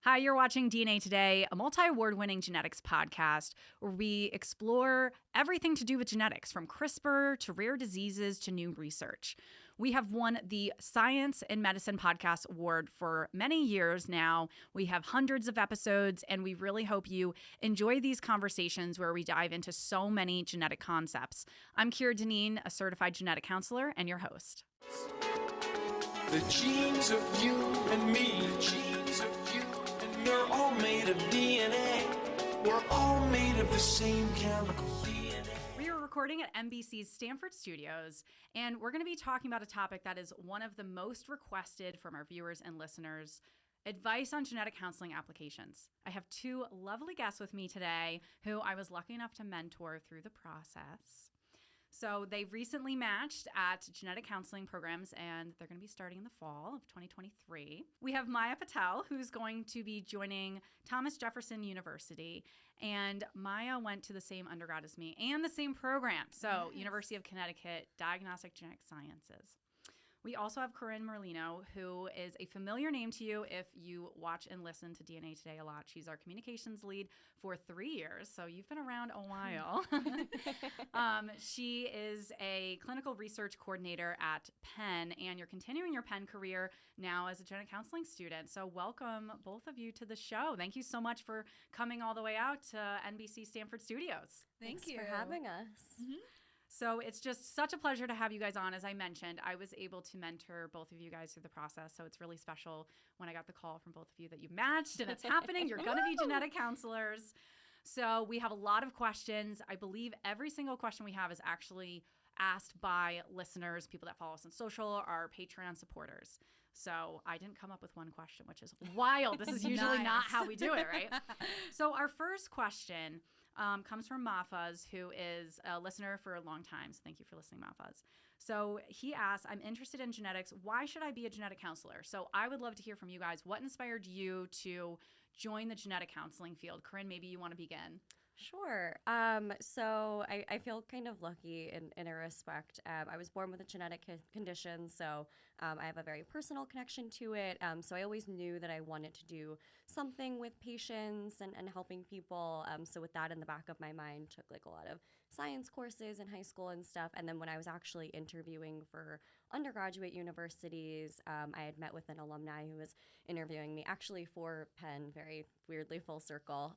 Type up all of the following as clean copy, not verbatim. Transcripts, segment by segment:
Hi, you're watching DNA Today, a multi-award-winning genetics podcast where we explore everything to do with genetics, from CRISPR to rare diseases to new research. We have won the Science and Medicine Podcast Award for many years now. We have hundreds of episodes, and we really hope you enjoy these conversations where we dive into so many genetic concepts. I'm Kira Deneen, a certified genetic counselor, and your host. The genes of you and me, genes of you. We're all made of DNA. We're all made of the same chemical DNA. We are recording at NBC's Stanford Studios, and we're going to be talking about a topic that is one of the most requested from our viewers and listeners: advice on genetic counseling applications. I have two lovely guests with me today who I was lucky enough to mentor through the process. So they've recently matched at genetic counseling programs, and they're going to be starting in the fall of 2023. We have Maya Patel, who's going to be joining Thomas Jefferson University. And Maya went to the same undergrad as me and the same program. So yes. University of Connecticut, Diagnostic Genetic Sciences. We also have Corinne Merlino, who is a familiar name to you if you watch and listen to DNA Today a lot. She's our communications lead for 3 years, so you've been around a while. She is a clinical research coordinator at Penn, and you're continuing your Penn career now as a genetic counseling student. So welcome, both of you, to the show. Thank you so much for coming all the way out to NBC Stanford Studios. Thanks for having us. Mm-hmm. So it's just such a pleasure to have you guys on. As I mentioned, I was able to mentor both of you guys through the process. So it's really special when I got the call from both of you that you matched and it's happening. You're going to be genetic counselors. So we have a lot of questions. I believe every single question we have is actually asked by listeners, people that follow us on social, our Patreon supporters. So I didn't come up with one question, which is wild. This is usually not how we do it, right? So our first question comes from Mafaz, who is a listener for a long time. So thank you for listening, Mafaz. So he asks, I'm interested in genetics. Why should I be a genetic counselor? So I would love to hear from you guys. What inspired you to join the genetic counseling field? Corinne, maybe you want to begin. Sure. So I feel kind of lucky in a respect. I was born with a genetic condition, so I have a very personal connection to it. So I always knew that I wanted to do something with patients and helping people. So with that in the back of my mind, took like a lot of science courses in high school and stuff. And then when I was actually interviewing for undergraduate universities, I had met with an alumni who was interviewing me actually for Penn, very weirdly full circle.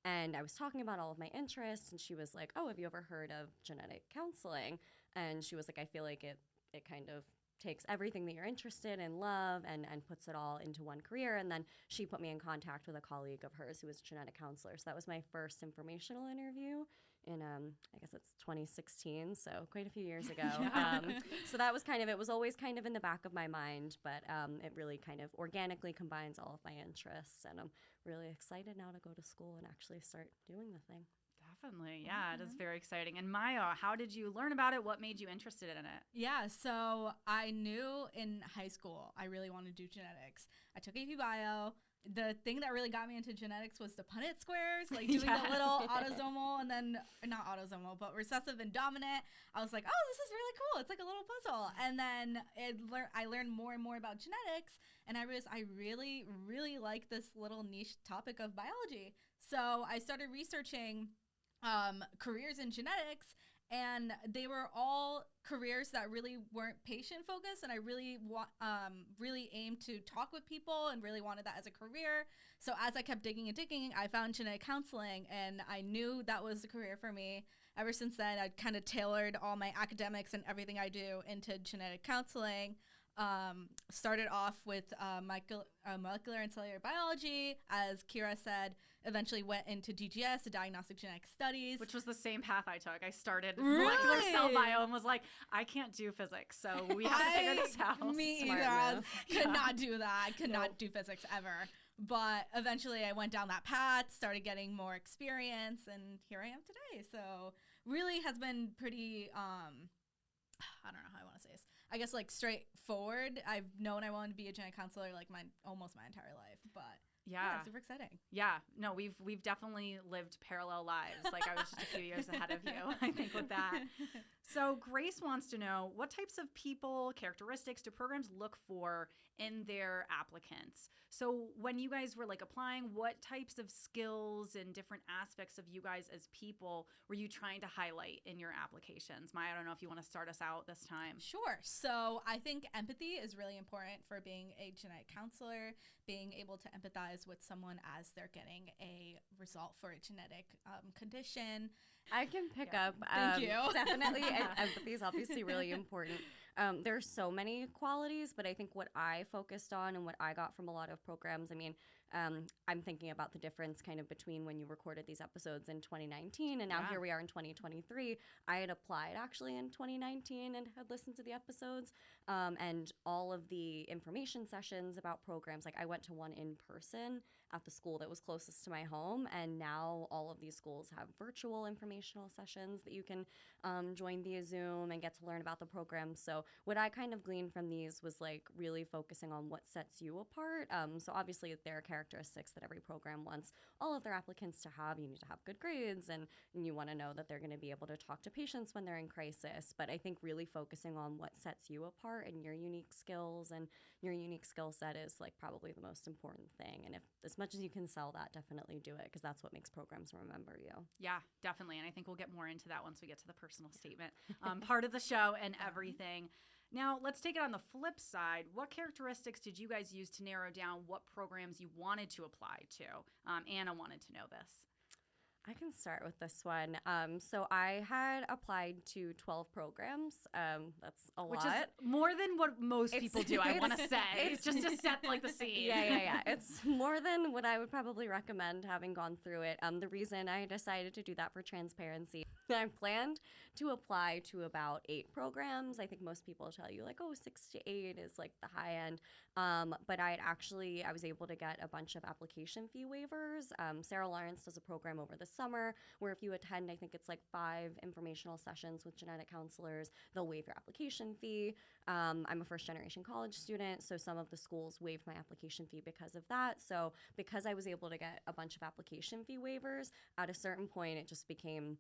And I was talking about all of my interests, and she was like, oh, have you ever heard of genetic counseling? And she was like, I feel like it kind of takes everything that you're interested in, love, and puts it all into one career. And then she put me in contact with a colleague of hers who was a genetic counselor. So that was my first informational interview in, I guess it's 2016, so quite a few years ago. Yeah. So that was it was always kind of in the back of my mind, but it really kind of organically combines all of my interests. And I'm really excited now to go to school and actually start doing the thing. Definitely. Yeah, It is very exciting. And Maya, how did you learn about it? What made you interested in it? Yeah, so I knew in high school I really wanted to do genetics. I took AP Bio. The thing that really got me into genetics was the Punnett squares, like doing the little autosomal and then, not autosomal, but recessive and dominant. I was like, oh, this is really cool. It's like a little puzzle. And then I learned more and more about genetics, and I realized I really, really like this little niche topic of biology. So I started researching careers in genetics, and they were all careers that really weren't patient focused, and I really really aimed to talk with people and really wanted that as a career. So as I kept digging and digging, I found genetic counseling, and I knew that was the career for me. Ever since then, I kind of tailored all my academics and everything I do into genetic counseling. Started off with molecular and cellular biology, as Kira said, eventually went into DGS, the diagnostic genetic studies. Which was the same path I took. I started molecular cell bio and was like, I can't do physics, so we have to figure this out. Me either. Could not do that. I could not do physics ever. But eventually I went down that path, started getting more experience, and here I am today. So really has been pretty, I don't know how I want to say this. I guess like straightforward. I've known I wanted to be a genetic counselor like almost my entire life, but yeah, super exciting. Yeah, no, we've definitely lived parallel lives. Like I was just a few years ahead of you, I think, with that. So Grace wants to know, what types of people, characteristics do programs look for in their applicants? So when you guys were like applying, what types of skills and different aspects of you guys as people were you trying to highlight in your applications? Maya, I don't know if you want to start us out this time. Sure. So I think empathy is really important for being a genetic counselor, being able to empathize with someone as they're getting a result for a genetic condition. I can pick up. Thank you. Definitely, and empathy is obviously really important. There's so many qualities, but I think what I focused on and what I got from a lot of programs, I mean, I'm thinking about the difference kind of between when you recorded these episodes in 2019 and now here we are in 2023. I had applied actually in 2019 and had listened to the episodes, and all of the information sessions about programs. Like I went to one in person at the school that was closest to my home, and now all of these schools have virtual informational sessions that you can join via Zoom and get to learn about the program. So what I kind of gleaned from these was like really focusing on what sets you apart. So obviously there are characteristics that every program wants all of their applicants to have. You need to have good grades, and you want to know that they're going to be able to talk to patients when they're in crisis. But I think really focusing on what sets you apart and your unique skills and your unique skill set is like probably the most important thing. And if as much as you can sell that, definitely do it, because that's what makes programs remember you. Yeah, definitely. And I think we'll get more into that once we get to the personal statement part of the show and everything. Now, let's take it on the flip side. What characteristics did you guys use to narrow down what programs you wanted to apply to? Anna wanted to know this. I can start with this one. So I had applied to 12 programs. That's a lot. Which is more than what most people do, I want to say. It's just to set like the scene. Yeah. It's more than what I would probably recommend having gone through it. The reason I decided to do that for transparency, I planned to apply to about 8 programs. I think most people tell you like, 6 to 8 is like the high end. But I was able to get a bunch of application fee waivers. Sarah Lawrence does a program over the summer where if you attend, I think it's like 5 informational sessions with genetic counselors, they'll waive your application fee. I'm a first generation college student, so some of the schools waived my application fee because of that. So because I was able to get a bunch of application fee waivers, at a certain point it just became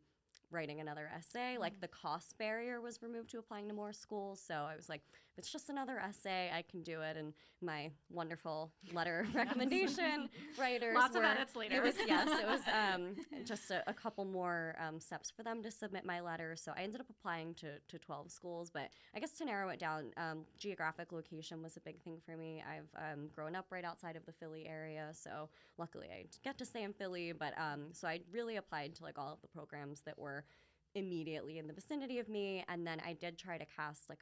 writing another essay. Like the cost barrier was removed to applying to more schools. So I was like, if it's just another essay, I can do it. And my wonderful letter of recommendation writers Lots of edits later. It was just a couple more steps for them to submit my letter. So I ended up applying to 12 schools. But I guess to narrow it down, geographic location was a big thing for me. I've grown up right outside of the Philly area. So luckily I get to stay in Philly. But so I really applied to like all of the programs that were immediately in the vicinity of me. And then I did try to cast like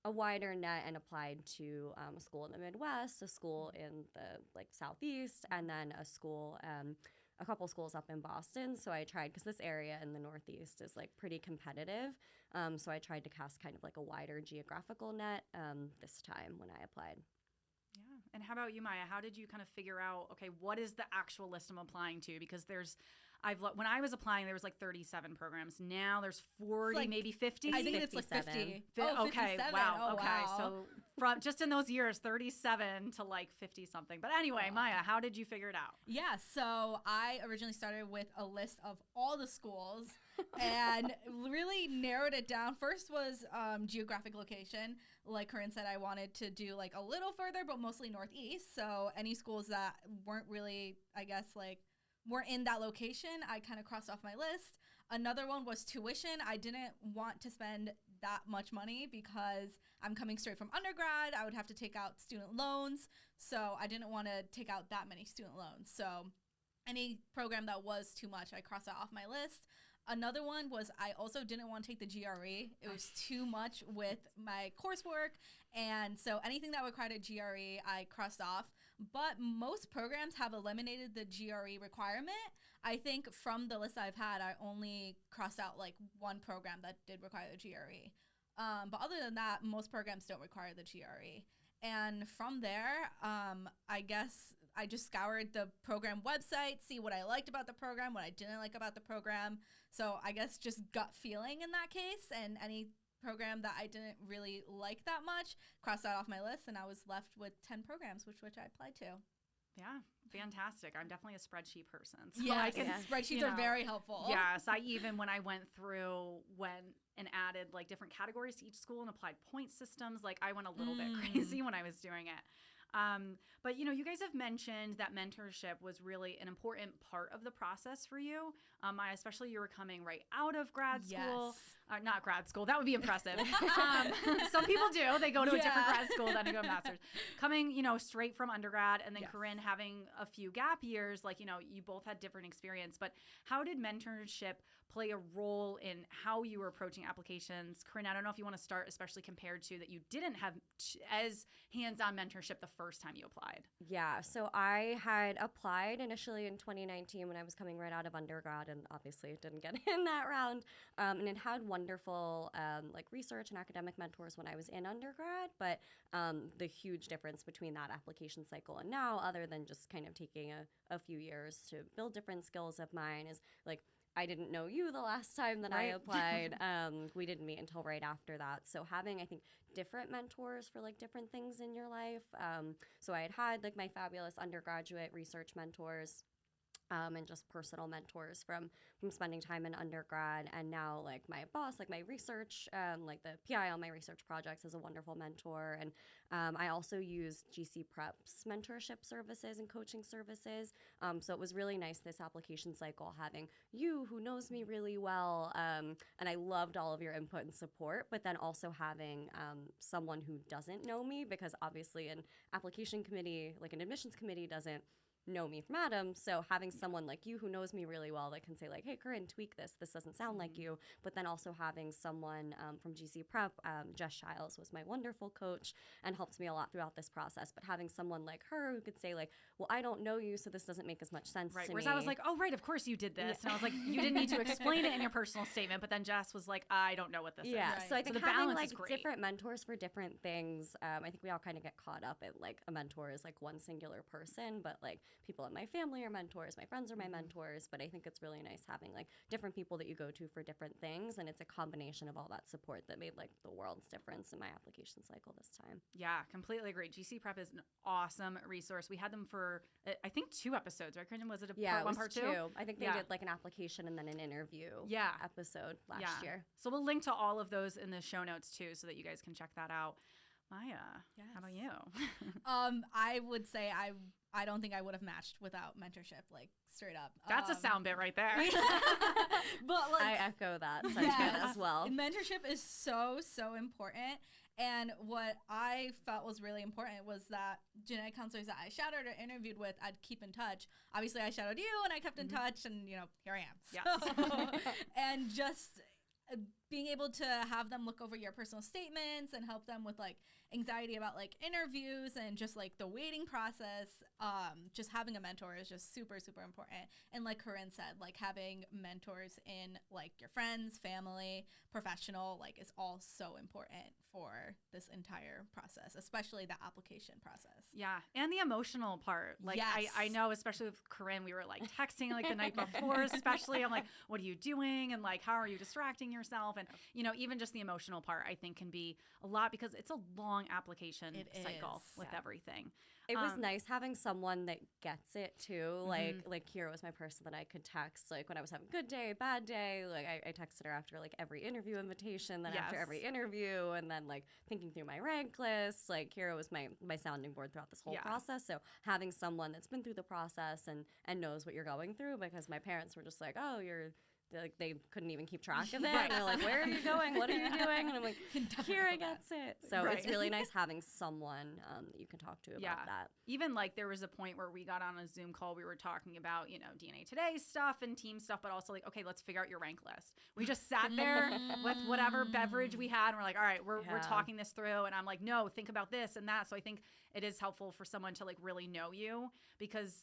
a wider net and applied to a school in the Midwest, a school in the like Southeast, and then a couple schools up in Boston. So I tried, because this area in the Northeast is like pretty competitive. So I tried to cast kind of like a wider geographical net this time when I applied. Yeah. And how about you, Maya? How did you kind of figure out, okay, what is the actual list I'm applying to? Because when I was applying, there was like 37 programs. Now there's 40, like, maybe 50. I think it's like 50. Okay, 57. wow. Oh, okay, wow. so from just in those years, 37 to like 50 something. But anyway, Maya, how did you figure it out? Yeah, so I originally started with a list of all the schools and really narrowed it down. First was geographic location. Like Corinne said, I wanted to do like a little further, but mostly Northeast. So any schools that weren't really, I guess, like weren't in that location, I kind of crossed off my list. Another one was tuition. I didn't want to spend that much money because I'm coming straight from undergrad. I would have to take out student loans. So I didn't want to take out that many student loans. So any program that was too much, I crossed that off my list. Another one was I also didn't want to take the GRE. It was too much with my coursework. And so anything that required a GRE, I crossed off. But most programs have eliminated the GRE requirement. I think from the list I've had, I only crossed out like one program that did require the GRE. But other than that, most programs don't require the GRE. And from there, I guess I just scoured the program website, see what I liked about the program, what I didn't like about the program. So I guess just gut feeling in that case, and any program that I didn't really like that much, crossed that off my list, and I was left with 10 programs, which I applied to. Yeah, fantastic. I'm definitely a spreadsheet person. So Yeah, I can, spreadsheets are very helpful. Yes, I even when I went through and added like different categories to each school and applied point systems, like I went a little bit crazy when I was doing it. But you guys have mentioned that mentorship was really an important part of the process for you. Especially you were coming right out of grad school, not grad school. That would be impressive. Some people do. They go to a different grad school, then they go to master's. Coming, straight from undergrad, and then Corinne having a few gap years. Like, you both had different experience. But how did mentorship play a role in how you were approaching applications? Corinne, I don't know if you want to start, especially compared to that you didn't have as hands-on mentorship the first time you applied. Yeah, so I had applied initially in 2019 when I was coming right out of undergrad, and obviously didn't get in that round. And it had wonderful research and academic mentors when I was in undergrad, but the huge difference between that application cycle and now, other than just kind of taking a few years to build different skills of mine, is like, I didn't know you the last time that I applied. We didn't meet until right after that. So having, I think, different mentors for like different things in your life. So I had like my fabulous undergraduate research mentors. And just personal mentors from spending time in undergrad, and now like my boss, like my research, like the PI on my research projects is a wonderful mentor. And I also use GC Prep's mentorship services and coaching services. So it was really nice this application cycle having you who knows me really well, and I loved all of your input and support, but then also having someone who doesn't know me, because obviously an application committee, like an admissions committee, doesn't know me from Adam. So having someone like you who knows me really well that can say like, hey, Corinne, tweak this. This doesn't sound like you. But then also having someone from GC Prep, Jess Shiles was my wonderful coach and helped me a lot throughout this process. But having someone like her who could say like, well, I don't know you, so this doesn't make as much sense to me. Whereas I was like, oh, right, of course you did this. And I was like, you didn't need to explain it in your personal statement. But then Jess was like, I don't know what this is. Yeah, so I think the having balance like is great. different mentors for different things, I think we all kind of get caught up at like a mentor is like one singular person, but like people in my family are mentors, my friends are my mentors, but I think it's really nice having like different people that you go to for different things, and it's a combination of all that support that made like the world's difference in my application cycle this time. Yeah, completely agree. GC Prep is an awesome resource. We had them for, I think, 2 episodes, right, Corinne? Was it part 1, part 2? I think they did like an application and then an interview episode last year. So we'll link to all of those in the show notes too, so that you guys can check that out. Maya, how about you? I would say I don't think I would have matched without mentorship, like straight up. That's a sound bit right there. But like, I echo that sentiment as well. Mentorship is so important. And what I felt was really important was that genetic counselors that I shadowed or interviewed with, I'd keep in touch. Obviously, I shadowed you and I kept in touch, and here I am. Yes. And just being able to have them look over your personal statements and help them with like anxiety about like interviews and just like the waiting process, just having a mentor is just super important. And like Corinne said, like having mentors in like your friends, family, professional, like is all so important for this entire process, especially the application process. Yeah, and the emotional part. Like I know, especially with Corinne, we were like texting like the night before, especially. I'm like, what are you doing? And like, how are you distracting yourself? And even just the emotional part, I think, can be a lot because it's a long application cycle with everything. It was nice having someone that gets it too. Like Kira was my person that I could text like when I was having a good day, bad day. Like I texted her after like every interview invitation, then after every interview, and then like thinking through my rank list. Like Kira was my sounding board throughout this whole process. So having someone that's been through the process and knows what you're going through, because my parents were just like, oh, like they couldn't even keep track of it. And they're like, where are you going? What are you doing? And I'm like, Kira gets it. So it's really nice having someone that you can talk to about that. Even like there was a point where we got on a Zoom call, we were talking about, DNA Today stuff and team stuff, but also like, okay, let's figure out your rank list. We just sat there with whatever beverage we had and we're like, all right, we're talking this through. And I'm like, no, think about this and that. So I think it is helpful for someone to like really know you, because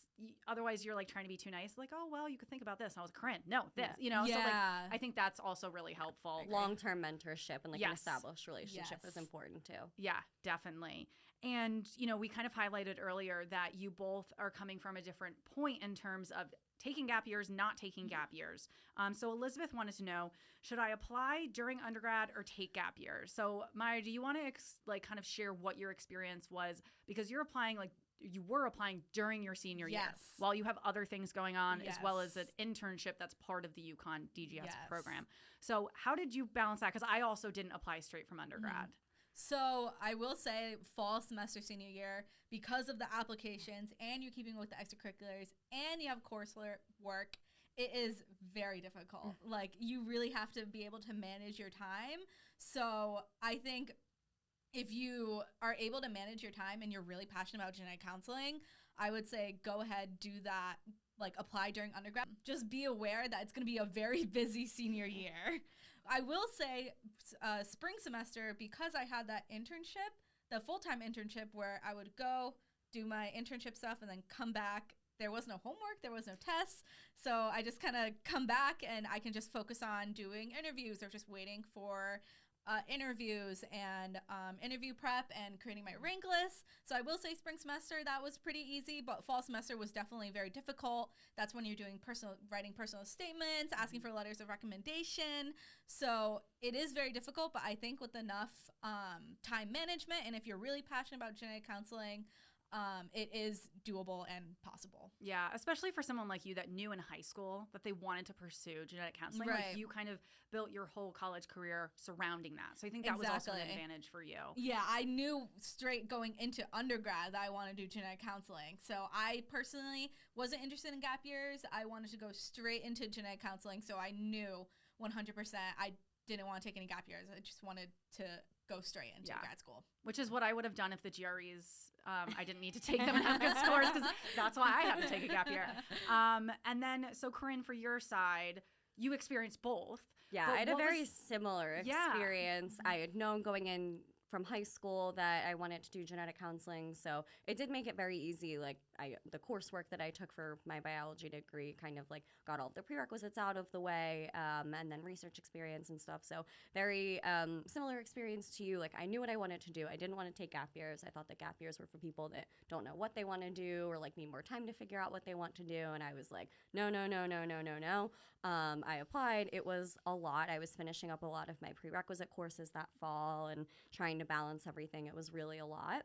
otherwise you're like trying to be too nice. Like, oh, well, you could think about this. And I was like, Corinne, no, this, So like, I think that's also really helpful. Long-term mentorship and like an established relationship is important too. Yeah, definitely. And, we kind of highlighted earlier that you both are coming from a different point in terms of taking gap years, not taking gap years. So Elizabeth wanted to know, should I apply during undergrad or take gap years? So Maya, do you want to kind of share what your experience was? Because you're applying like you were applying during your senior year Yes. while you have other things going on, as well as an Yes. internship that's part of the UConn DGS Yes. program. So how did you balance that? Because I also didn't apply straight from undergrad. So I will say fall semester senior year, because of the applications and you're keeping with the extracurriculars and you have coursework, it is very difficult. Like, you really have to be able to manage your time. So I think if you are able to manage your time and you're really passionate about genetic counseling, I would say go ahead, do that, like apply during undergrad. Just be aware that it's going to be a very busy senior year. I will say spring semester, because I had that internship, the full-time internship where I would go do my internship stuff and then come back. There was no homework, there was no tests. So I just kind of come back and I can just focus on doing interviews or just waiting for interviews and interview prep and creating my rank list. So I will say spring semester, that was pretty easy, but fall semester was definitely very difficult. That's when you're doing writing personal statements, asking for letters of recommendation. So it is very difficult, but I think with enough time management, and if you're really passionate about genetic counseling, it is doable and possible. Yeah, especially for someone like you that knew in high school that they wanted to pursue genetic counseling. Right. Like, you kind of built your whole college career surrounding that. So I think that was also an advantage for you. Yeah, I knew straight going into undergrad that I wanted to do genetic counseling. So I personally wasn't interested in gap years. I wanted to go straight into genetic counseling. So I knew 100% I didn't want to take any gap years. I just wanted to go straight into grad school. Which is what I would have done if the GREs, I didn't need to take them and have good scores, because that's why I had to take a gap year. And then, so Corinne, for your side, you experienced both. Yeah, I had a very similar experience. I had known going in from high school that I wanted to do genetic counseling, so it did make it very easy. Like, the coursework that I took for my biology degree kind of like got all of the prerequisites out of the way, and then research experience and stuff. So very similar experience to you. Like, I knew what I wanted to do. I didn't want to take gap years. I thought that gap years were for people that don't know what they want to do or like need more time to figure out what they want to do. And I was like, no. I applied. It was a lot. I was finishing up a lot of my prerequisite courses that fall and trying to balance everything. It was really a lot.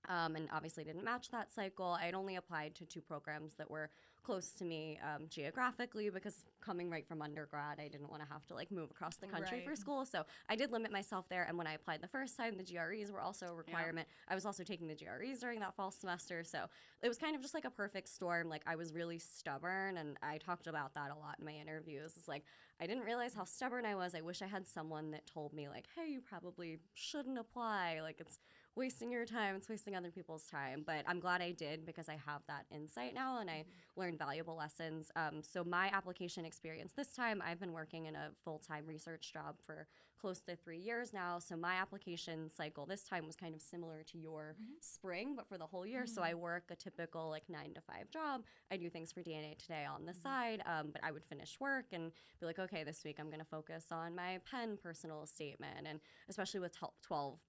And obviously didn't match that cycle. I had only applied to 2 programs that were close to me geographically, because coming right from undergrad, I didn't want to have to like move across the country for school. So I did limit myself there. And when I applied the first time, the GREs were also a requirement. I was also taking the GREs during that fall semester. So it was kind of just like a perfect storm. Like, I was really stubborn, and I talked about that a lot in my interviews. It's like, I didn't realize how stubborn I was. I wish I had someone that told me like, hey, you probably shouldn't apply. Like, it's wasting your time. It's wasting other people's time. But I'm glad I did, because I have that insight now and I learned valuable lessons. So my application experience this time, I've been working in a full-time research job for close to 3 years now. So my application cycle this time was kind of similar to your spring, but for the whole year. So I work a typical like 9 to 5 job. I do things for DNA Today on the side, but I would finish work and be like, okay, this week I'm going to focus on my pen personal statement. And especially with 12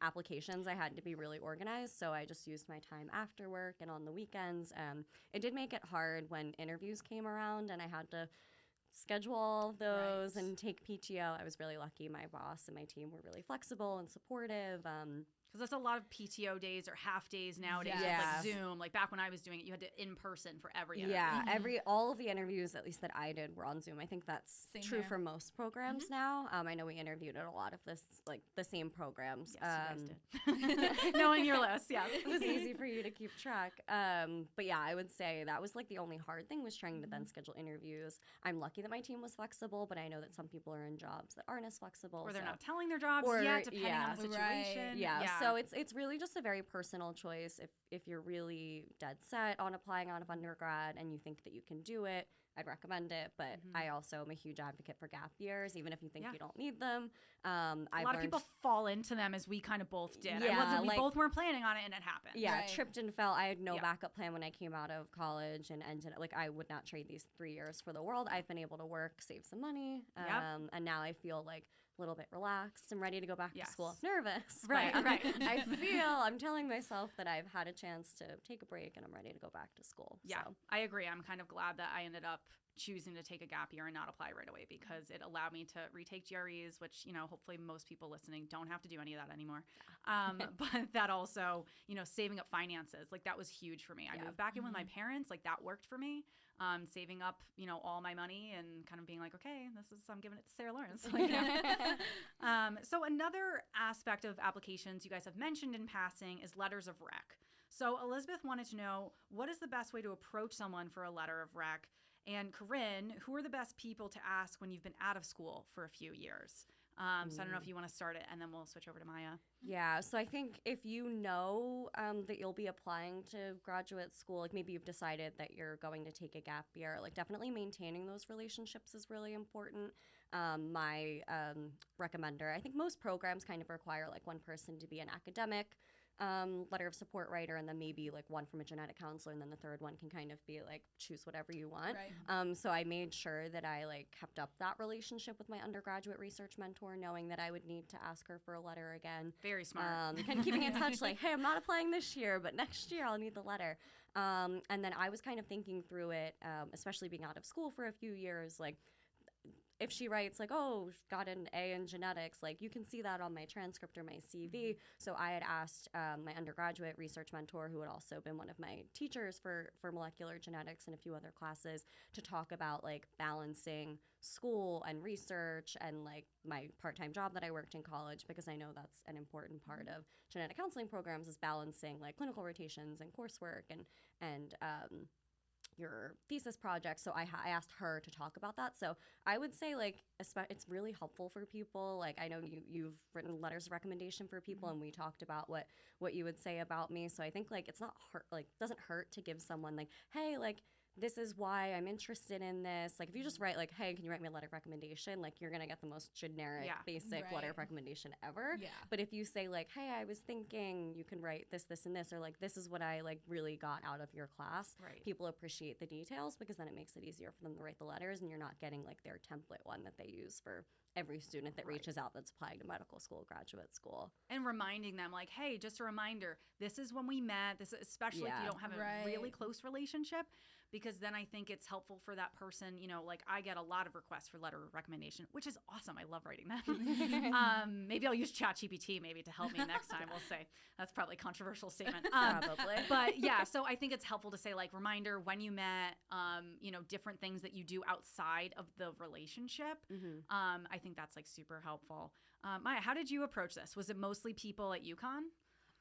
applications, I had to be really organized. So I just used my time after work and on the weekends. It did make it hard when interviews came around and I had to schedule all of those and take PTO. I was really lucky. My boss and my team were really flexible and supportive. Because that's a lot of PTO days or half days nowadays with like Zoom. Like, back when I was doing it, you had to in person for every interview. Yeah, all of the interviews, at least that I did, were on Zoom. I think that's true for most programs now. I know we interviewed at a lot of the same programs. Yes, you guys did. Knowing your list, it was easy for you to keep track. But yeah, I would say that was like the only hard thing, was trying to then schedule interviews. I'm lucky that my team was flexible, but I know that some people are in jobs that aren't as flexible. Or they're not telling their jobs yet, depending on the situation. So it's really just a very personal choice. If you're really dead set on applying out of undergrad and you think that you can do it, I'd recommend it. But I also am a huge advocate for gap years, even if you think you don't need them. A lot of people fall into them, as we kind of both did. We both weren't planning on it, and it happened. Yeah, tripped and fell. I had no backup plan when I came out of college, and ended like, I would not trade these 3 years for the world. I've been able to work, save some money, and now I feel like a little bit relaxed. I'm ready to go back to school. Nervous. Right. I'm telling myself that I've had a chance to take a break and I'm ready to go back to school. Yeah, so. I agree. I'm kind of glad that I ended up choosing to take a gap year and not apply right away, because it allowed me to retake GREs, which, hopefully most people listening don't have to do any of that anymore. But that also, saving up finances, like that was huge for me. I moved back in with my parents, like that worked for me. Saving up, all my money and kind of being like, okay, I'm giving it to Sarah Lawrence. So another aspect of applications you guys have mentioned in passing is letters of rec. So Elizabeth wanted to know, what is the best way to approach someone for a letter of rec? And Corinne, who are the best people to ask when you've been out of school for a few years? So I don't know if you want to start it, and then we'll switch over to Maya. Yeah, so I think if you know that you'll be applying to graduate school, like maybe you've decided that you're going to take a gap year, like definitely maintaining those relationships is really important. My recommender, I think most programs kind of require like one person to be an academic letter of support writer, and then maybe like one from a genetic counselor, and then the third one can kind of be like choose whatever you want. Right. So I made sure that I like kept up that relationship with my undergraduate research mentor, knowing that I would need to ask her for a letter again. Very smart. Kind of keeping in touch, like, hey, I'm not applying this year, but next year I'll need the letter. And then I was kind of thinking through it, especially being out of school for a few years, like, if she writes like, oh, got an A in genetics, like you can see that on my transcript or my CV. So I had asked my undergraduate research mentor, who had also been one of my teachers for molecular genetics and a few other classes, to talk about like balancing school and research and like my part-time job that I worked in college, because I know that's an important part of genetic counseling programs, is balancing like clinical rotations and coursework and your thesis project. So I asked her to talk about that. So I would say like it's really helpful for people. Like I know you've written letters of recommendation for people, and we talked about what you would say about me. So I think like it's not hurt, like doesn't hurt to give someone like, hey, like this is why I'm interested in this. Like if you just write like, hey, can you write me a letter of recommendation? Like you're gonna get the most generic, basic letter of recommendation ever. Yeah. But if you say like, hey, I was thinking you can write this, this, and this, or like this is what I like really got out of your class. Right. People appreciate the details, because then it makes it easier for them to write the letters, and you're not getting like their template one that they use for every student that reaches out that's applying to medical school, graduate school. And reminding them like, hey, just a reminder, this is when we met. This is especially if you don't have a really close relationship, because then I think it's helpful for that person. Like I get a lot of requests for letter of recommendation, which is awesome. I love writing them. Maybe I'll use ChatGPT maybe to help me next time. We'll say. That's probably a controversial statement. Probably. But yeah, so I think it's helpful to say like reminder when you met, different things that you do outside of the relationship. I think that's like super helpful. Maya, how did you approach this? Was it mostly people at UConn?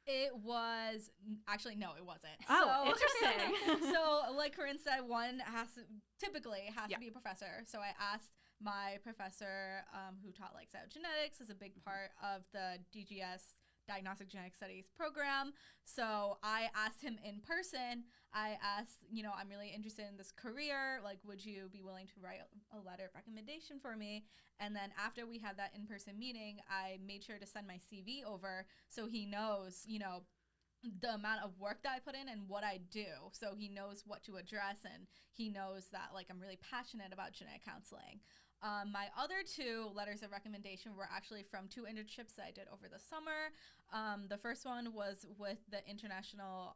It was actually no, it wasn't. Oh, interesting. So, like Corinne said, one typically has to be a professor. So I asked my professor, who taught like cytogenetics, is a big part of the DGS Diagnostic Genetic Studies program. So I asked him in person. I asked, I'm really interested in this career. Like, would you be willing to write a letter of recommendation for me? And then after we had that in-person meeting, I made sure to send my CV over so he knows, the amount of work that I put in and what I do. So he knows what to address, and he knows that like I'm really passionate about genetic counseling. My other two letters of recommendation were actually from two internships that I did over the summer. The first one was with the International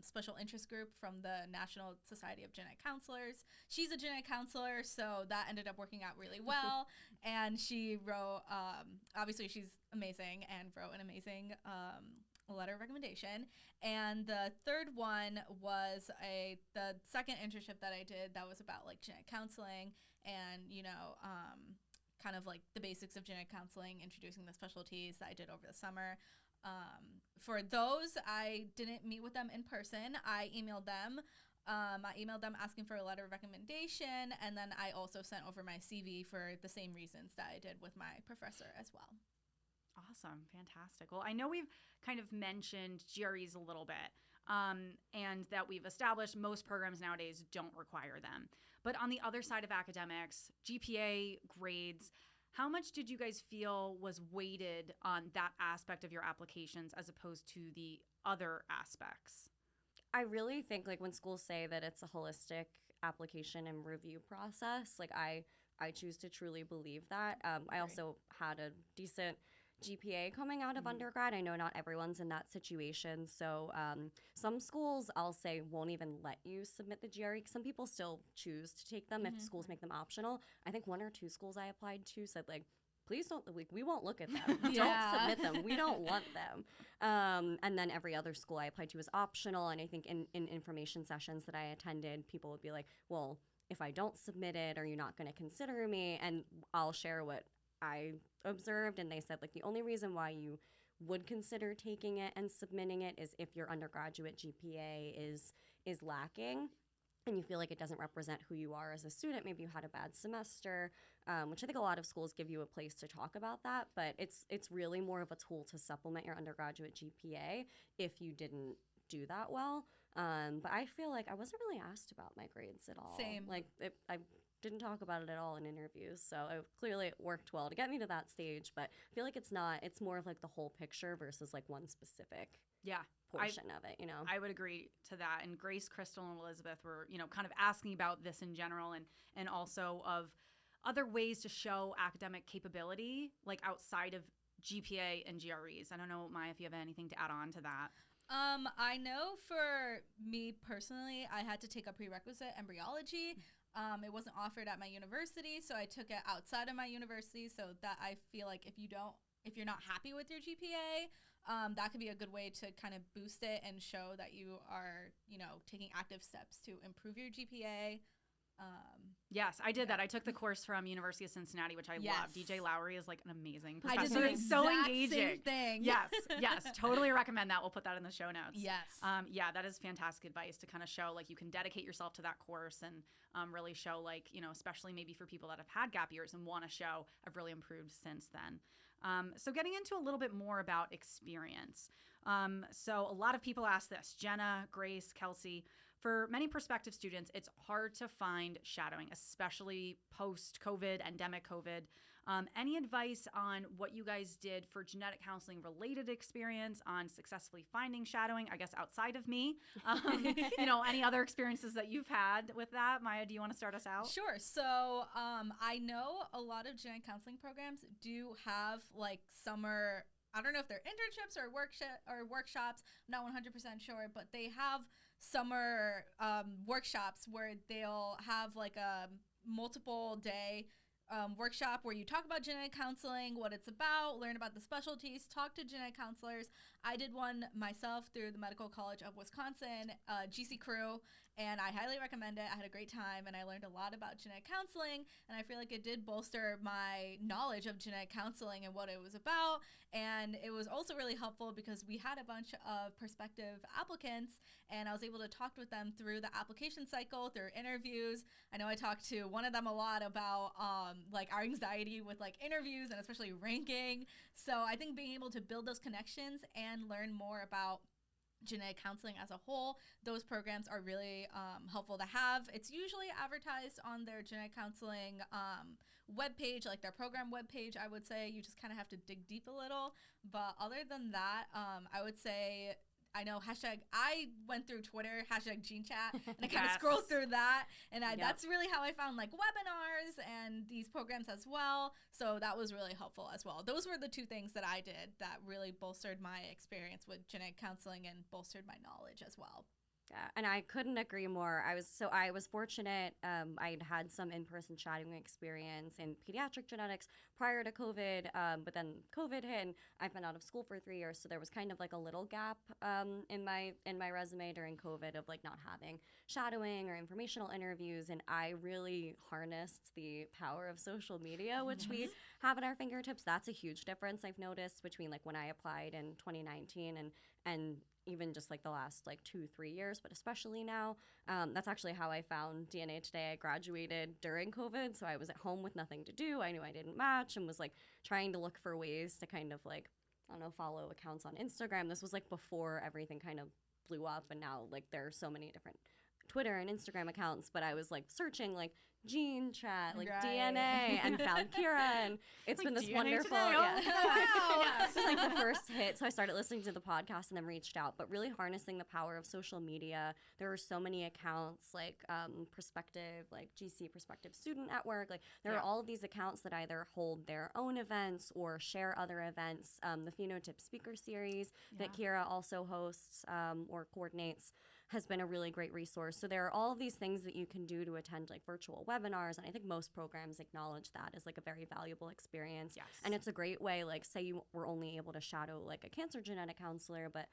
Special Interest Group from the National Society of Genetic Counselors. She's a genetic counselor, so that ended up working out really well. And she wrote, obviously she's amazing, and wrote an amazing letter of recommendation. And the third one was the second internship that I did that was about like genetic counseling and, kind of like the basics of genetic counseling, introducing the specialties that I did over the summer. For those, I didn't meet with them in person. I emailed them. Asking for a letter of recommendation, and then I also sent over my CV for the same reasons that I did with my professor as well. Awesome. Fantastic. Well, I know we've kind of mentioned GREs a little bit, and that we've established most programs nowadays don't require them. But on the other side of academics, GPA grades, how much did you guys feel was weighted on that aspect of your applications as opposed to the other aspects? I really think like when schools say that it's a holistic application and review process, like I choose to truly believe that. I also had a decent GPA coming out of undergrad. I know not everyone's in that situation. So some schools, I'll say, won't even let you submit the GRE. Some people still choose to take them if schools make them optional. I think 1 or 2 schools I applied to said, like, please don't, like, we won't look at them. Don't submit them. We don't want them. And then every other school I applied to was optional. And I think in information sessions that I attended, people would be like, well, if I don't submit it, are you not going to consider me? And I'll share what I observed. And they said, like, the only reason why you would consider taking it and submitting it is if your undergraduate GPA is lacking and you feel like it doesn't represent who you are as a student. Maybe you had a bad semester, which I think a lot of schools give you a place to talk about that, but it's really more of a tool to supplement your undergraduate GPA if you didn't do that well. But I feel like I wasn't really asked about my grades at all. Same. Like, I didn't talk about it at all in interviews, so clearly it worked well to get me to that stage, but I feel like it's more of like the whole picture versus like one specific portion of it, you know? I would agree to that. And Grace, Crystal, and Elizabeth were, kind of asking about this in general and also of other ways to show academic capability, like outside of GPA and GREs. I don't know, Maya, if you have anything to add on to that. I know for me personally, I had to take a prerequisite embryology. It wasn't offered at my university, so I took it outside of my university, so that I feel like if you're not happy with your GPA, that could be a good way to kind of boost it and show that you are, taking active steps to improve your GPA. Yes, I did that. I took the course from University of Cincinnati, which I love. DJ Lowry is like an amazing I professor. did the It's so exact engaging. same thing. Yes, totally recommend that. We'll put that in the show notes. Yes. Yeah, that is fantastic advice to kind of show like you can dedicate yourself to that course and really show like, especially maybe for people that have had gap years and want to show I've really improved since then. So getting into a little bit more about experience. So a lot of people ask this, Jenna, Grace, Kelsey. For many prospective students, it's hard to find shadowing, especially post-COVID, endemic COVID. Any advice on what you guys did for genetic counseling related experience on successfully finding shadowing, I guess outside of me? Any other experiences that you've had with that? Maya, do you want to start us out? Sure. So I know a lot of genetic counseling programs do have like summer, I don't know if they're internships or workshops, I'm not 100% sure, but they have summer workshops where they'll have like a multiple day workshop where you talk about genetic counseling, what it's about, learn about the specialties, talk to genetic counselors. I did one myself through the Medical College of Wisconsin, GC Crew, and I highly recommend it. I had a great time, and I learned a lot about genetic counseling, and I feel like it did bolster my knowledge of genetic counseling and what it was about. And it was also really helpful because we had a bunch of prospective applicants, and I was able to talk with them through the application cycle, through interviews. I know I talked to one of them a lot about like our anxiety with like interviews and especially ranking. So I think being able to build those connections and learn more about genetic counseling as a whole, those programs are really helpful to have. It's usually advertised on their genetic counseling webpage, like their program webpage. I would say you just kind of have to dig deep a little. But other than that, I would say, I know I went through Twitter, #GeneChat, and I kind of scrolled through that. And that's really how I found like webinars and these programs as well. So that was really helpful as well. Those were the 2 things that I did that really bolstered my experience with genetic counseling and bolstered my knowledge as well. Yeah, and I couldn't agree more. I was fortunate. I'd had some in-person shadowing experience in pediatric genetics prior to COVID, but then COVID hit, and I've been out of school for 3 years, so there was kind of like a little gap in my resume during COVID of like not having shadowing or informational interviews, and I really harnessed the power of social media, which we have at our fingertips. That's a huge difference I've noticed between like when I applied in 2019 and even just like the last like 2-3 years, but especially now. That's actually how I found DNA Today. I graduated during COVID, so I was at home with nothing to do. I knew I didn't match and was like trying to look for ways to kind of like, I don't know, follow accounts on Instagram. This was like before everything kind of blew up, and now like there are so many different Twitter and Instagram accounts, but I was like searching like gene chat, like Right. DNA, and found Kira, and it's been this DNA wonderful. today, Yeah. oh, wow. This was like the first hit, so I started listening to the podcast and then reached out. But really harnessing the power of social media, there are so many accounts like Perspective, like GC Perspective Student Network. Like there are all of these accounts that either hold their own events or share other events. The Phenotype Speaker Series that Kira also hosts or coordinates has been a really great resource. So there are all of these things that you can do to attend like virtual webinars, and I think most programs acknowledge that as like a very valuable experience. Yes. And it's a great way, like say you were only able to shadow like a cancer genetic counselor, but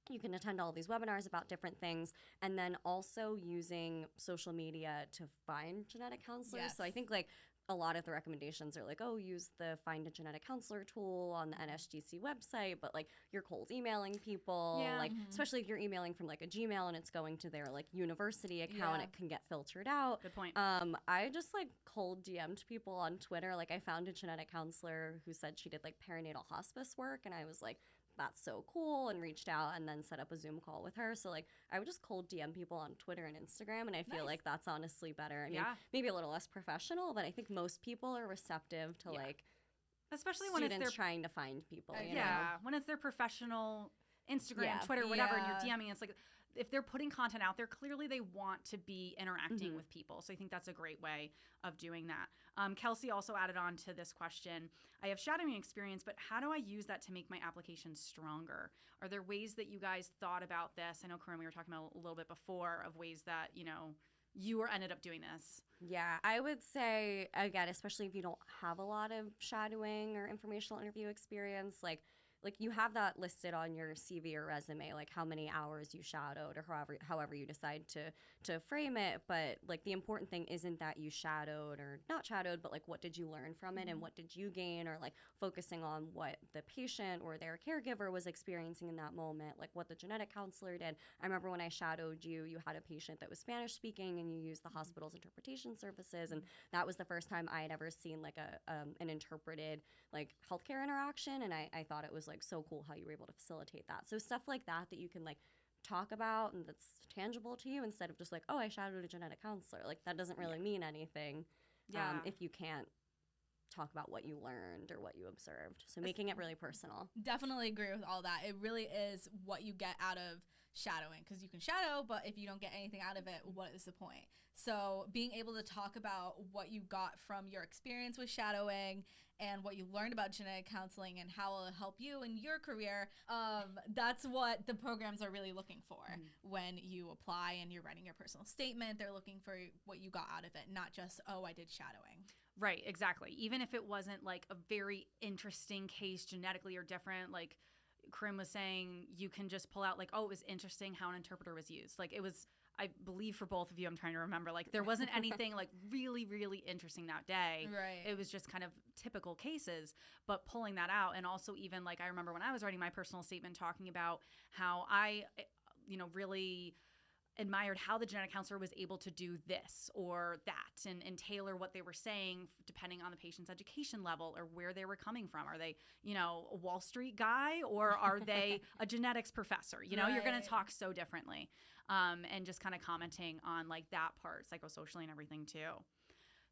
you can attend all these webinars about different things, and then also using social media to find genetic counselors. Yes. So I think like a lot of the recommendations are like, oh, use the Find a Genetic Counselor tool on the NSGC website, but like you're cold emailing people, like especially if you're emailing from like a Gmail and it's going to their like university account, it can get filtered out. Good point. I just like cold DM'd people on Twitter. Like I found a genetic counselor who said she did like perinatal hospice work, and I was like, that's so cool, and reached out and then set up a Zoom call with her. So like I would just cold DM people on Twitter and Instagram, and I feel like that's honestly better. I mean, maybe a little less professional, but I think most people are receptive to like especially when it's students their trying to find people. You know? when it's their professional Instagram, Twitter, whatever, and you're DMing, it's like if they're putting content out there, clearly they want to be interacting with people. So I think that's a great way of doing that. Kelsey also added on to this question, I have shadowing experience, but how do I use that to make my application stronger? Are there ways that you guys thought about this? I know, Corinne, we were talking about a little bit before of ways that, you know, you were ended up doing this. Yeah, I would say, again, especially if you don't have a lot of shadowing or informational interview experience, like you have that listed on your CV or resume, like how many hours you shadowed or however you decide to frame it. But like the important thing isn't that you shadowed or not shadowed, but like what did you learn from it and what did you gain, or like focusing on what the patient or their caregiver was experiencing in that moment, like what the genetic counselor did. I remember when I shadowed you, you had a patient that was Spanish speaking and you used the hospital's interpretation services, and that was the first time I had ever seen like an interpreted like healthcare interaction, and I thought it was like so cool how you were able to facilitate that. So stuff like that you can like talk about and that's tangible to you, instead of just like, oh, I shadowed a genetic counselor. Like that doesn't really mean anything if you can't talk about what you learned or what you observed. So making it really personal. Definitely agree with all that. It really is what you get out of shadowing, because you can shadow, but if you don't get anything out of it, what is the point? So being able to talk about what you got from your experience with shadowing and what you learned about genetic counseling and how it'll help you in your career, that's what the programs are really looking for when you apply and you're writing your personal statement. They're looking for what you got out of it, not just, oh, I did shadowing. Right, exactly. Even if it wasn't like a very interesting case genetically or different, like Corinne was saying, you can just pull out like, oh, it was interesting how an interpreter was used. Like it was, I believe for both of you, I'm trying to remember, like there wasn't anything like really, really interesting that day. Right. It was just kind of typical cases, but pulling that out. And also even like, I remember when I was writing my personal statement talking about how I, you know, really admired how the genetic counselor was able to do this or that and tailor what they were saying depending on the patient's education level or where they were coming from. Are they, you know, a Wall Street guy, or are they a genetics professor? You know, you're going to talk so differently. And just kind of commenting on like that part psychosocially and everything too.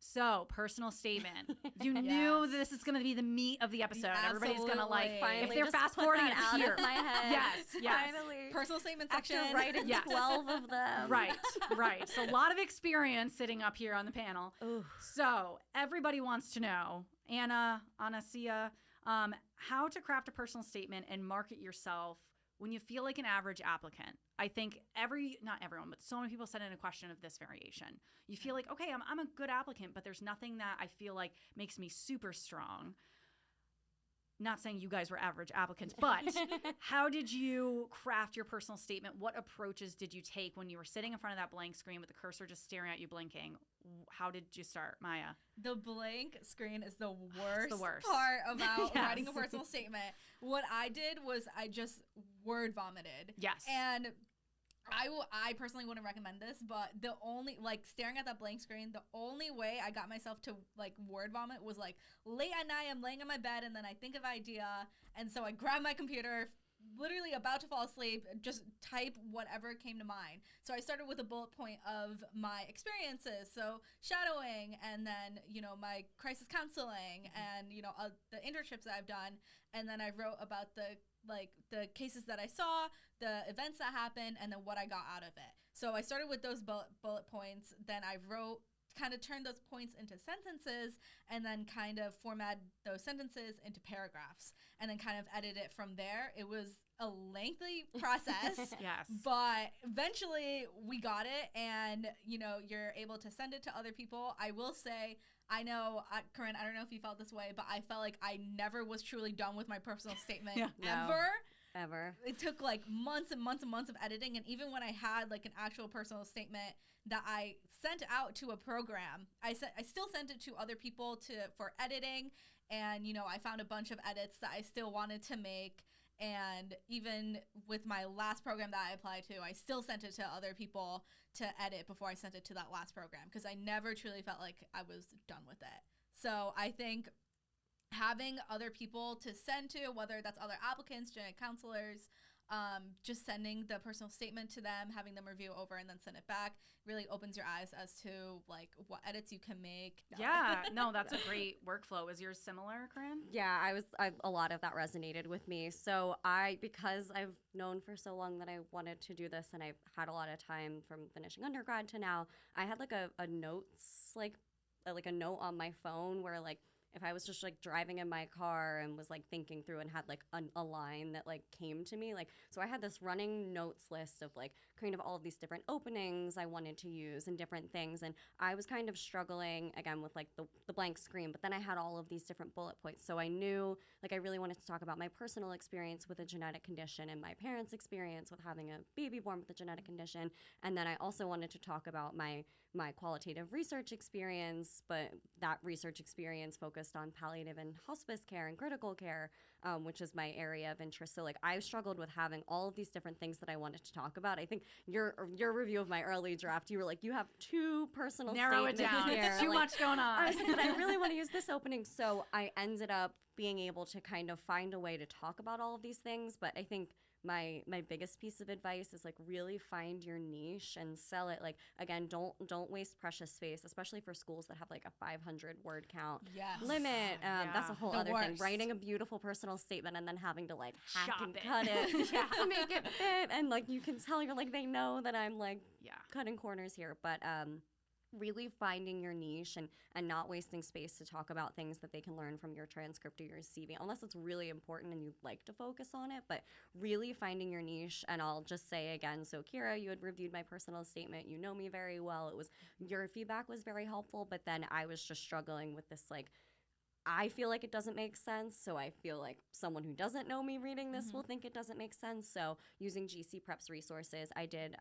So, personal statement. You knew this is going to be the meat of the episode. Everybody's going to like, finally, if they're just fast put forwarding that it out here. of my head. Yes. Finally. Personal statement section. After writing 12 of them. Right. So, a lot of experience sitting up here on the panel. Ooh. So, everybody wants to know, Anasia, how to craft a personal statement and market yourself when you feel like an average applicant. I think not everyone, but so many people send in a question of this variation. You feel like, okay, I'm a good applicant, but there's nothing that I feel like makes me super strong. Not saying you guys were average applicants, but how did you craft your personal statement? What approaches did you take when you were sitting in front of that blank screen with the cursor just staring at you blinking? How did you start, Maya? The blank screen is the worst, worst. part about Yes. writing a personal statement. What I did was I just word vomited. Yes. And I personally wouldn't recommend this, but the only, like, staring at that blank screen, the only way I got myself to, like, word vomit was, like, late at night, I'm laying in my bed, and then I think of an idea, and so I grab my computer, literally about to fall asleep, just type whatever came to mind. So I started with a bullet point of my experiences. So shadowing, and then, my crisis counseling, and, the internships that I've done. And then I wrote about the cases that I saw, the events that happened, and then what I got out of it. So I started with those bullet points. Then I kind of turned those points into sentences, and then kind of format those sentences into paragraphs, and then kind of edit it from there. It was a lengthy process. Yes. But eventually we got it, and, you're able to send it to other people. I will say, I know, Corinne, I don't know if you felt this way, but I felt like I never was truly done with my personal statement ever. It took like months and months and months of editing. And even when I had like an actual personal statement that I sent out to a program, I still sent it to other people for editing. And, I found a bunch of edits that I still wanted to make. And even with my last program that I applied to, I still sent it to other people to edit before I sent it to that last program, because I never truly felt like I was done with it. So I think having other people to send to, whether that's other applicants, genetic counselors, just sending the personal statement to them, having them review over and then send it back, really opens your eyes as to like what edits you can make. Yeah, no, that's a great workflow. Is yours similar, Corinne? Yeah, a lot of that resonated with me. So because I've known for so long that I wanted to do this, and I've had a lot of time from finishing undergrad to now, I had like a notes, like a note on my phone where like, if I was just like driving in my car and was like thinking through and had like a line that like came to me, like, so I had this running notes list of like kind of all of these different openings I wanted to use and different things. And I was kind of struggling again with like the blank screen, but then I had all of these different bullet points. So I knew like I really wanted to talk about my personal experience with a genetic condition and my parents' experience with having a baby born with a genetic condition. And then I also wanted to talk about my qualitative research experience, but that research experience focused on palliative and hospice care and critical care, which is my area of interest. So like I struggled with having all of these different things that I wanted to talk about. I think your review of my early draft, you were like, you have two personal Narrow it statements down. here. It's too Like, much going on. I was like, but I really want to use this opening. So I ended up being able to kind of find a way to talk about all of these things. But I think my biggest piece of advice is like really find your niche and sell it. Like, again, don't waste precious space, especially for schools that have like a 500 word count limit. That's a whole other thing. Writing a beautiful personal statement and then having to like hack and cut it to make it fit. And like you can tell you're like, they know that I'm like cutting corners here. But really finding your niche and not wasting space to talk about things that they can learn from your transcript or your CV, unless it's really important and you'd like to focus on it. But really finding your niche. And I'll just say again, so Kira, you had reviewed my personal statement. You know me very well. Your feedback was very helpful, but then I was just struggling with this like, I feel like it doesn't make sense, so I feel like someone who doesn't know me reading this will think it doesn't make sense. So using GC Prep's resources, I did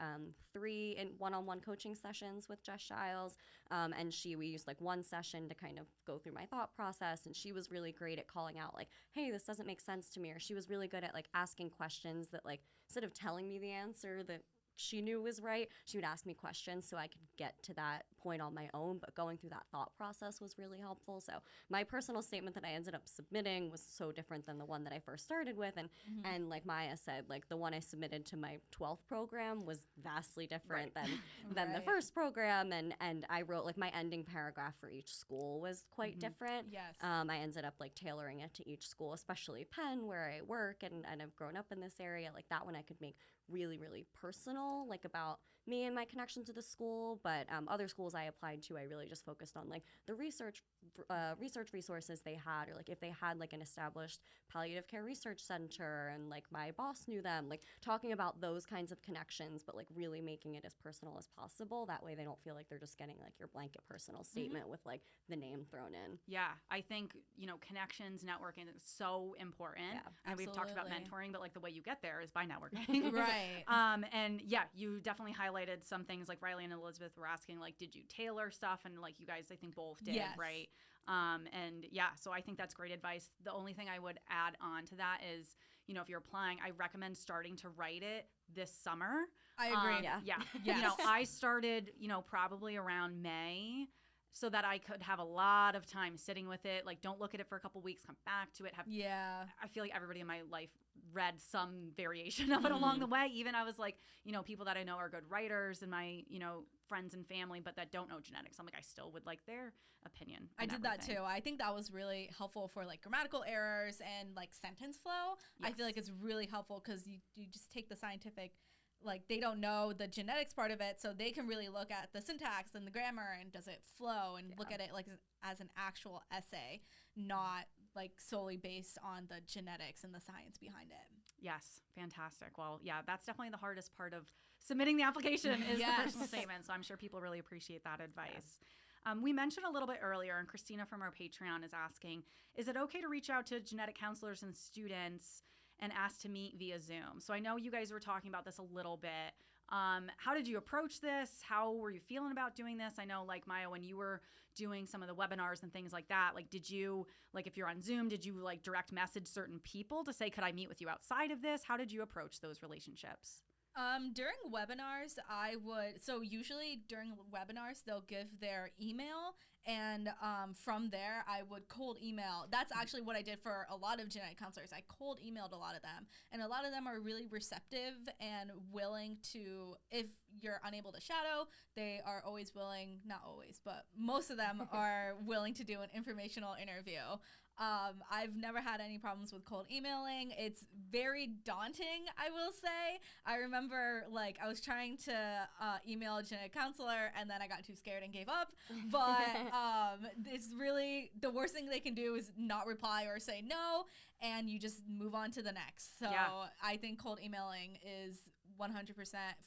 3 one-on-one coaching sessions with Jess Giles, and we used like one session to kind of go through my thought process, and she was really great at calling out like, hey, this doesn't make sense to me, or she was really good at like asking questions that like, instead of telling me the answer that she knew was right, she would ask me questions so I could get to that point on my own. But going through that thought process was really helpful. So my personal statement that I ended up submitting was so different than the one that I first started with. And like Maya said, like the one I submitted to my 12th program was vastly different than the first program. And I wrote like my ending paragraph for each school was quite different. Yes. I ended up like tailoring it to each school, especially Penn where I work and I've grown up in this area. Like that one I could make really, really personal, like about me and my connection to the school. But other schools I applied to, I really just focused on like the research resources they had, or like if they had like an established palliative care research center and like my boss knew them, like talking about those kinds of connections, but like really making it as personal as possible. That way they don't feel like they're just getting like your blanket personal statement with like the name thrown in. Yeah, I think, connections, networking is so important. Yeah, and we've talked about mentoring, but like the way you get there is by networking. Right. And yeah, you definitely highlighted some things like Riley and Elizabeth were asking, like, did you tailor stuff? And like you guys, I think both did, right? And yeah, so I think that's great advice. The only thing I would add on to that is, if you're applying, I recommend starting to write it this summer. I agree. Yeah. Yes. I started, probably around May. so that I could have a lot of time sitting with it. Like, don't look at it for a couple weeks, come back to it. I feel like everybody in my life read some variation of it along the way. Even I was like, people that I know are good writers and my, friends and family, but that don't know genetics. I'm like, I still would like their opinion. I did that too. I think that was really helpful for like grammatical errors and like sentence flow. Yes. I feel like it's really helpful because you just take the scientific, like they don't know the genetics part of it, so they can really look at the syntax and the grammar and does it flow and look at it like as an actual essay, not like solely based on the genetics and the science behind it. Yes, fantastic. Well, yeah, that's definitely the hardest part of submitting the application is the personal statement. So I'm sure people really appreciate that advice. We mentioned a little bit earlier, and Christina from our Patreon is asking, is it okay to reach out to genetic counselors and students and ask to meet via Zoom? So I know you guys were talking about this a little bit. How did you approach this? How were you feeling about doing this? I know, like, Maya, when you were doing some of the webinars and things like that, like, did you, like, if you're on Zoom, did you, like, direct message certain people to say, could I meet with you outside of this? How did you approach those relationships? During webinars, usually during webinars, they'll give their email, and from there, I would cold email. That's actually what I did for a lot of genetic counselors. I cold emailed a lot of them, and a lot of them are really receptive and willing to, if you're unable to shadow, they are always willing, not always, but most of them are willing to do an informational interview. I've never had any problems with cold emailing. It's very daunting, I will say. I remember, like, I was trying to email a genetic counselor, and then I got too scared and gave up. But it's really, the worst thing they can do is not reply or say no, and you just move on to the next. So I think cold emailing is 100%,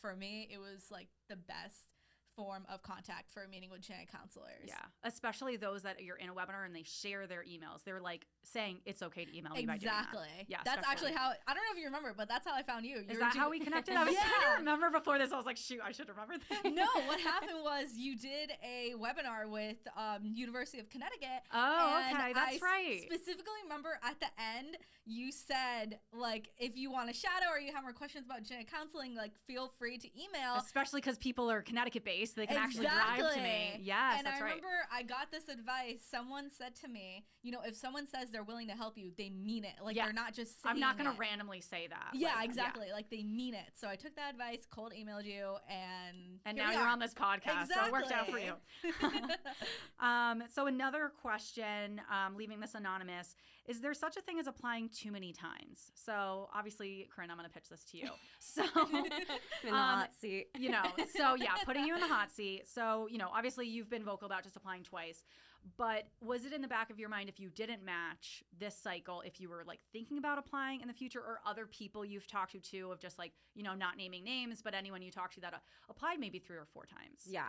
for me, it was, like, the best form of contact for a meeting with genetic counselors. Yeah, especially those that you're in a webinar and they share their emails. They're like saying it's okay to email me by doing that. Exactly. Yeah, that's actually how, I don't know if you remember, but that's how I found you. Is that how we connected? I was trying to remember before this. I was like, shoot, I should remember that. No, what happened was you did a webinar with University of Connecticut. Oh, okay, that's right. Specifically remember at the end, you said, like, if you want to shadow or you have more questions about genetic counseling, like, feel free to email. Especially because people are Connecticut-based. So they can actually drive to me. Yes, and that's right. And I remember I got this advice. Someone said to me, if someone says they're willing to help you, they mean it. Like, they're not just saying I'm not going to randomly say that. Yeah, like, exactly. Yeah. Like, they mean it. So I took that advice, cold emailed you, and now you're on this podcast. Exactly. So it worked out for you. So another question, leaving this anonymous, is there such a thing as applying too many times? So obviously, Corinne, I'm going to pitch this to you. So in the hot seat. So yeah, putting you in the hot seat. So, obviously you've been vocal about just applying twice, but was it in the back of your mind, if you didn't match this cycle, if you were like thinking about applying in the future, or other people you've talked to too, of just like, not naming names, but anyone you talked to that applied maybe 3 or 4 times? Yeah,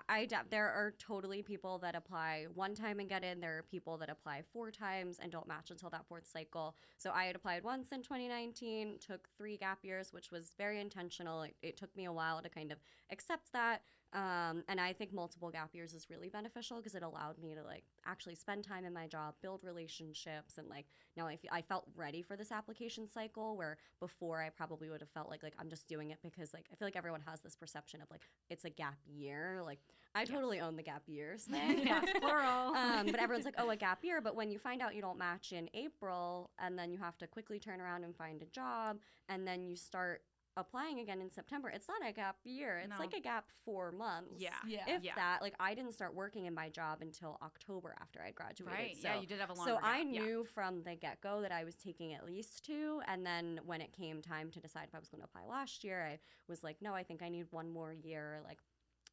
there are totally people that apply 1 time and get in. There are people that apply 4 times and don't match until that 4th cycle. So I had applied once in 2019, took 3 gap years, which was very intentional. It took me a while to kind of accept that. And I think multiple gap years is really beneficial because it allowed me to like actually spend time in my job, build relationships, and like now I felt ready for this application cycle, where before I probably would have felt like I'm just doing it because like I feel like everyone has this perception of like it's a gap year. Like I totally own the gap years thing. Yes, plural. But everyone's like, oh, a gap year. But when you find out you don't match in April, and then you have to quickly turn around and find a job, and then you start applying again in September, it's not a gap year. It's like a gap 4 months. If that. Like I didn't start working in my job until October after I graduated. Right. So, yeah, you did have a long. So I knew from the get-go that I was taking at least 2, and then when it came time to decide if I was going to apply last year, I was like, no, I think I need 1 more year. Like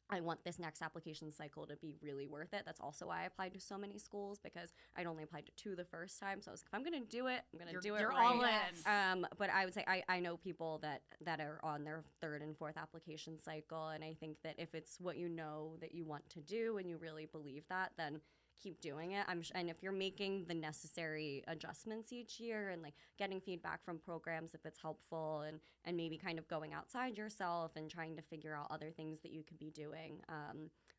I want this next application cycle to be really worth it. That's also why I applied to so many schools, because I'd only applied to 2 the first time. So I was like, if I'm going to do it, I'm going to do it you're right. All in. But I would say I know people that are on their 3rd and 4th application cycle. And I think that if it's what you know that you want to do and you really believe that, then keep doing it. And if you're making the necessary adjustments each year and like getting feedback from programs if it's helpful, and maybe kind of going outside yourself and trying to figure out other things that you could be doing,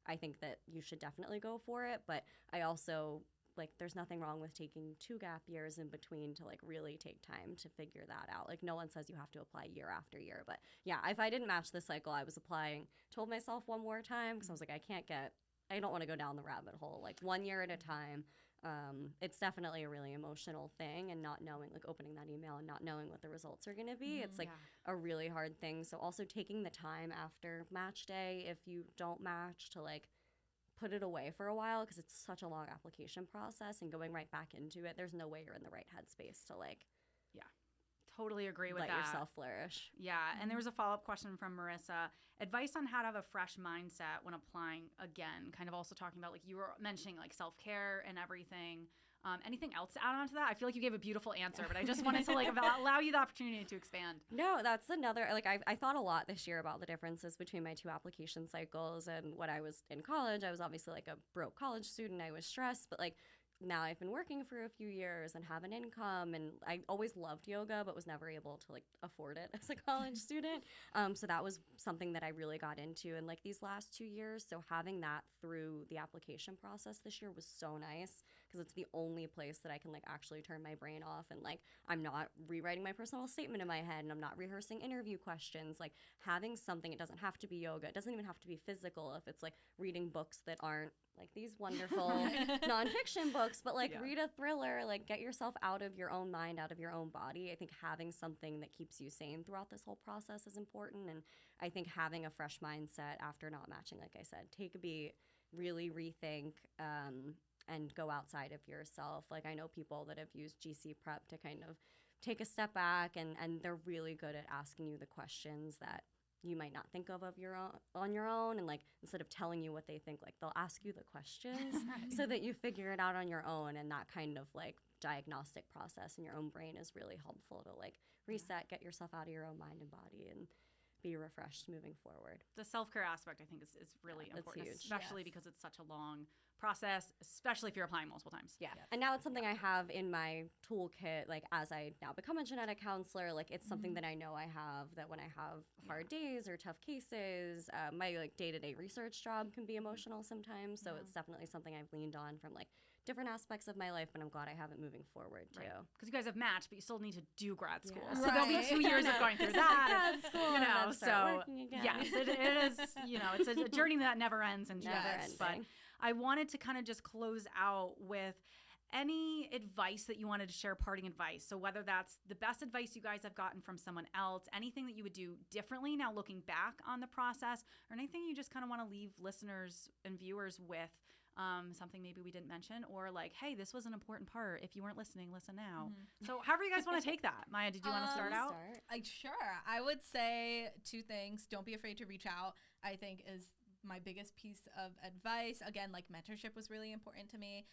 I think that you should definitely go for it. But I also like there's nothing wrong with taking 2 gap years in between to like really take time to figure that out. Like no one says you have to apply year after year, but yeah, if I didn't match this cycle, I was applying, told myself 1 more time because I was like, I can't get I don't want to go down the rabbit hole. Like 1 year at a time. It's definitely a really emotional thing, and not knowing, like opening that email and not knowing what the results are going to be. It's like a really hard thing. So also taking the time after match day, if you don't match, to like put it away for a while, because it's such a long application process, and going right back into it, there's no way you're in the right headspace to like Totally agree with let that. yourself flourish. Yeah, and there was a follow-up question from Marissa. Advice on how to have a fresh mindset when applying again, kind of also talking about, like you were mentioning, like self-care and everything. Anything else to add on to that? I feel like you gave a beautiful answer, but I just wanted to like allow you the opportunity to expand. No, that's another, like I thought a lot this year about the differences between my 2 application cycles. And when I was in college, I was obviously like a broke college student. I was stressed, but like now I've been working for a few years and have an income, and I always loved yoga but was never able to like afford it as a college student. So that was something that I really got into in like these last 2 years. So having that through the application process this year was so nice, because it's the only place that I can like actually turn my brain off, and like I'm not rewriting my personal statement in my head, and I'm not rehearsing interview questions. Like having something, it doesn't have to be yoga, it doesn't even have to be physical. If it's like reading books that aren't like these wonderful nonfiction books, but like read a thriller, like get yourself out of your own mind, out of your own body. I think having something that keeps you sane throughout this whole process is important. And I think having a fresh mindset after not matching, like I said, take a beat, really rethink, and go outside of yourself. Like I know people that have used GC prep to kind of take a step back, and they're really good at asking you the questions that you might not think of your own on your own, and like instead of telling you what they think, like they'll ask you the questions so that you figure it out on your own. And that kind of like diagnostic process in your own brain is really helpful to like reset, get yourself out of your own mind and body, and be refreshed moving forward. The self-care aspect, I think, is really important, huge. especially because it's such a long process, especially if you're applying multiple times. Yeah. And now it's something I have in my toolkit, like as I now become a genetic counselor, like it's something that I know I have, that when I have hard days or tough cases, my like day-to-day research job can be emotional sometimes. So it's definitely something I've leaned on from like different aspects of my life, but I'm glad I have it moving forward too. Because you guys have matched, but you still need to do grad school. Yeah. So there'll be 2 years of going through that. Grad school, you and know, then start so working again. yes, it is, you know, it's a journey that never ends in Never genetics. But ending. I wanted to kind of just close out with any advice that you wanted to share, parting advice. So whether that's the best advice you guys have gotten from someone else, anything that you would do differently now looking back on the process, or anything you just kind of want to leave listeners and viewers with, something maybe we didn't mention, or like, hey, this was an important part. If you weren't listening, listen now. So however you guys want to take that. Maya, did you want to start out? Sure. I would say 2 things. Don't be afraid to reach out, I think, is my biggest piece of advice. Again, like mentorship was really important to me.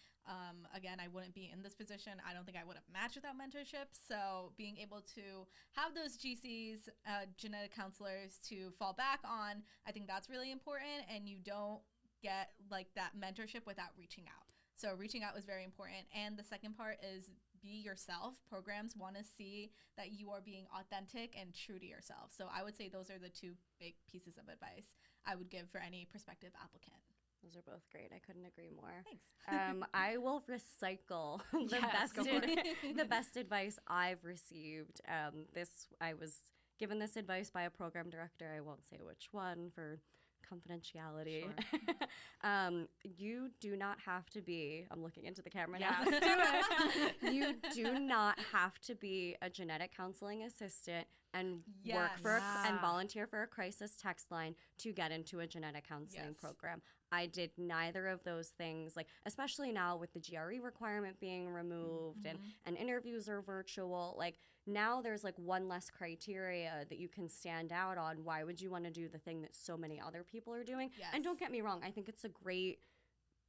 Again, I wouldn't be in this position. I don't think I would have matched without mentorship. So being able to have those GCs, genetic counselors to fall back on, I think that's really important. And you don't get like that mentorship without reaching out. So reaching out is very important. And the second part is be yourself. Programs want to see that you are being authentic and true to yourself. So I would say those are the 2 big pieces of advice I would give for any prospective applicant. Those are both great. I couldn't agree more. Thanks. I will recycle the best advice I've received. I was given this advice by a program director. I won't say which one for confidentiality. Sure. You do not have to be, I'm looking into the camera Yes, now. do it. You do not have to be a genetic counseling assistant and work for and volunteer for a crisis text line to get into a genetic counseling program. I did neither of those things, like especially now with the GRE requirement being removed and interviews are virtual. Like now there's like one less criteria that you can stand out on. Why would you want to do the thing that so many other people are doing? Yes. And don't get me wrong, I think it's a great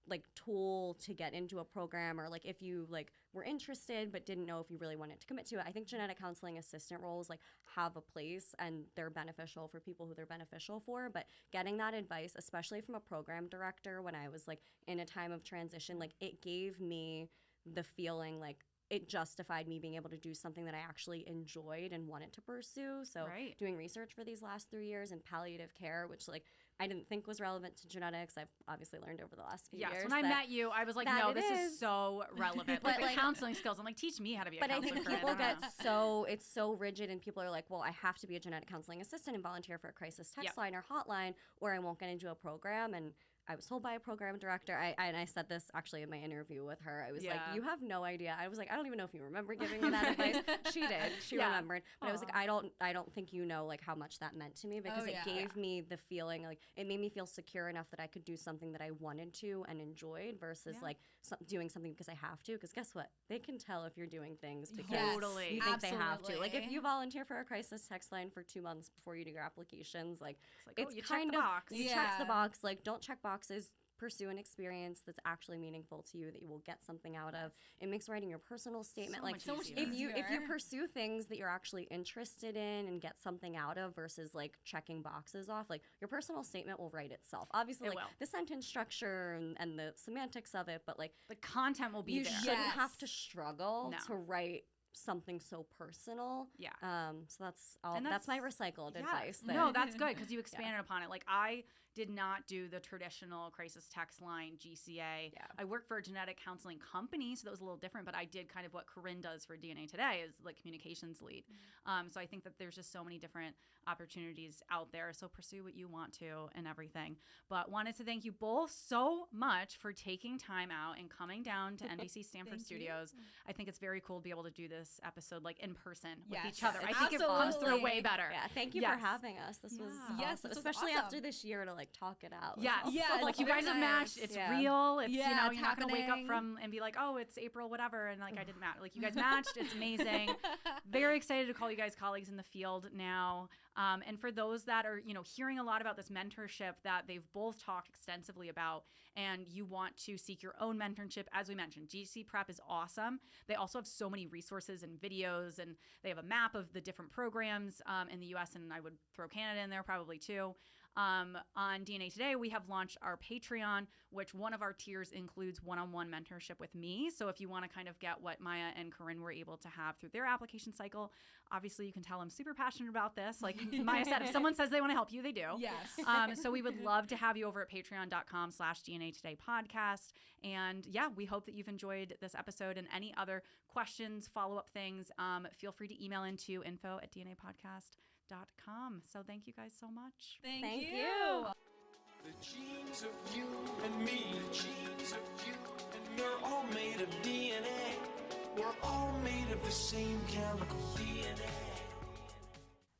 like tool to get into a program, or like if you like were interested but didn't know if you really wanted to commit to it. I think genetic counseling assistant roles like have a place and they're beneficial for people who they're beneficial for, but getting that advice, especially from a program director when I was like in a time of transition, like it gave me the feeling like it justified me being able to do something that I actually enjoyed and wanted to pursue. So doing research for these last 3 years in palliative care, which like I didn't think was relevant to genetics. I've obviously learned over the last few years. Yes, when I met you, I was like, no, this is so relevant. Like the counseling skills. I'm like, teach me how to be a counselor. But I think people get it's so rigid, and people are like, well, I have to be a genetic counseling assistant and volunteer for a crisis text line or hotline, or I won't get into a program. And I was told by a program director, and I said this actually in my interview with her. I was like, Yeah. you have no idea. I was like, I don't even know if you remember giving me that advice. She did. She Yeah. remembered. But I was like, Aw. I don't think you know like how much that meant to me, because Oh, it yeah. gave me the feeling, like it made me feel secure enough that I could do something that I wanted to and enjoyed versus Yeah. like doing something because I have to. Because guess what? They can tell if you're doing things because Yes. Totally. you think they have to. Like if Absolutely. you volunteer for a crisis text line for 2 months before you do your applications, like It's like, oh, it's you check kind the of box. you check Yeah. the box. Like don't check boxes. Pursue an experience that's actually meaningful to you that you will get something out of. It makes writing your personal statement So like much So much easier. if you easier. pursue things that you're actually interested in and get something out of versus like checking boxes off, like your personal statement will write itself. Obviously, It like will. the sentence structure and the semantics of it, but like The content will be you there. shouldn't have Yes. to struggle No. to write something so personal. Yeah. So that's all. And that's my that's- recycled Yes. advice. No, that- that's good because you expanded upon it. Like I did not do the traditional crisis text line GCA. Yeah. I worked for a genetic counseling company, so that was a little different. But I did kind of what Corinne does for DNA Today, is like communications lead. So I think that there's just so many different opportunities out there. So pursue what you want to and everything. But wanted to thank you both so much for taking time out and coming down to NBC Stanford Thank you. Studios. I think it's very cool to be able to do this episode like in person with Yes. each other. I think it comes through Absolutely. way better. Yeah, thank you Yes. for having us. This was Yeah. awesome. Yes, this was especially awesome. after this year to like talk it out. was Yes. awesome. Yeah, Like you very guys have nice. matched. It's Yeah. real. It's Yeah, you know, it's you're not gonna wake up happening. from and be like, oh, it's April, whatever, and like I didn't match. Like you guys matched. It's amazing. Very excited to call you guys colleagues in the field now. And for those that are, hearing a lot about this mentorship that they've both talked extensively about, and you want to seek your own mentorship, as we mentioned, GC Prep is awesome. They also have so many resources and videos, and they have a map of the different programs in the U.S., and I would throw Canada in there probably too. On DNA Today, we have launched our Patreon, which one of our tiers includes one-on-one mentorship with me. So if you want to kind of get what Maya and Corinne were able to have through their application cycle, obviously you can tell I'm super passionate about this. Like Maya said, if someone says they want to help you, they do. Yes. So we would love to have you over at patreon.com/DNA Today podcast. And yeah, we hope that you've enjoyed this episode, and any other questions, follow-up things, feel free to email into info@dnapodcast.com. So thank you guys so much. Thank you. The genes of you and me, the genes of you and we're all made of DNA. We're all made of the same chemical DNA.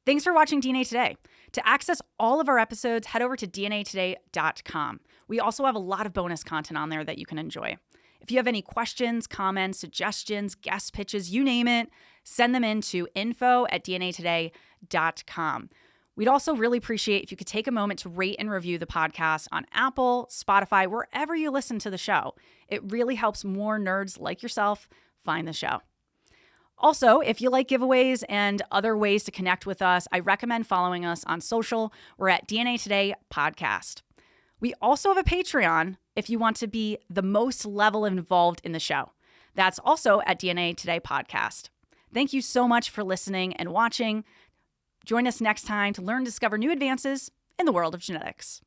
Thanks for watching DNA Today. To access all of our episodes, head over to dnatoday.com. We also have a lot of bonus content on there that you can enjoy. If you have any questions, comments, suggestions, guest pitches, you name it, send them in to info@dnatoday.com. We'd also really appreciate if you could take a moment to rate and review the podcast on Apple, Spotify, wherever you listen to the show. It really helps more nerds like yourself find the show. Also, if you like giveaways and other ways to connect with us, I recommend following us on social. We're at DNA Today Podcast. We also have a Patreon if you want to be the most level involved in the show. That's also at DNA Today Podcast. Thank you so much for listening and watching. Join us next time to learn and discover new advances in the world of genetics.